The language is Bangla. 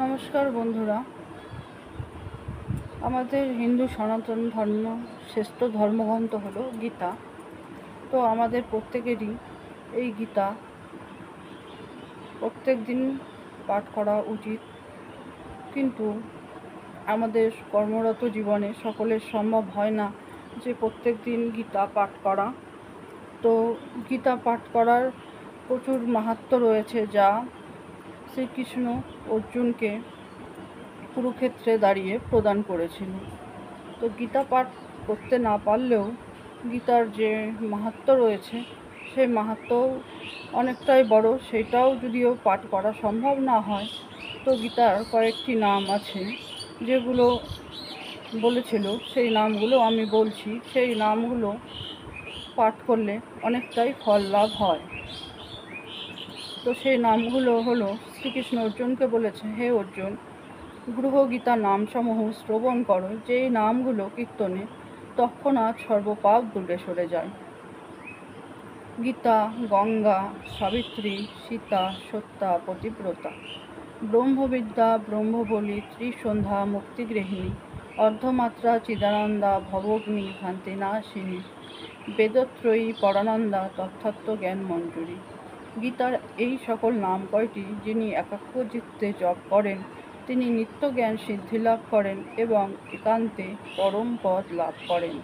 নমস্কার বন্ধুরা, আমাদের হিন্দু সনাতন ধর্ম শ্রেষ্ঠ ধর্মগ্রন্থ হলো গীতা। তো আমাদের প্রত্যেকেরই এই গীতা প্রত্যেক দিন পাঠ করা উচিত, কিন্তু আমাদের কর্মরত জীবনে সকলের সম্ভব হয় না যে প্রত্যেক দিন গীতা পাঠ করা। তো গীতা পাঠ করার প্রচুর মাহাত্ম্য রয়েছে, যা শ্রীকৃষ্ণ অর্জুনকে কুরুক্ষেত্রে দাঁড়িয়ে প্রদান করেছিল। তো গীতা পাঠ করতে না পারলেও গীতার যে মাহাত্ম্য রয়েছে সেই মাহাত্ম্য অনেকটাই বড়। সেটাও যদিও পাঠ করা সম্ভব না হয়, তো গীতার কয়েকটি নাম আছে যেগুলো বলেছিল, সেই নামগুলো আমি বলছি। সেই নামগুলো পাঠ করলে অনেকটাই ফল লাভ হয়। তো সেই নামগুলো হলো, শ্রীকৃষ্ণ অর্জুনকে বলেছে, হে অর্জুন, গৃহ গীতা নামসমূহ শ্রবণ করো, যেই নামগুলো কীর্তনে তৎক্ষণাৎ সর্বপাপ দূরে সরে যায়। গীতা, গঙ্গা, সাবিত্রী, সীতা, সত্যা, পতিব্রতা, ব্রহ্মবিদ্যা, ব্রহ্মবলী, ত্রিসন্ধ্যা, মুক্তিগৃহিণী, অর্ধমাত্রা, চিদানন্দা, ভবগ্নি, ভ্রান্তিনাশিনী, বেদত্রয়ী, পরানন্দা, তথাত্ম জ্ঞান মঞ্জুরি। গীতার এই সকল নাম কয়টি যিনি একাগ্রচিত্তে জপ করেন তিনি নিত্য জ্ঞান সিদ্ধি লাভ করেন এবং একান্তে পরম পদ লাভ করেন।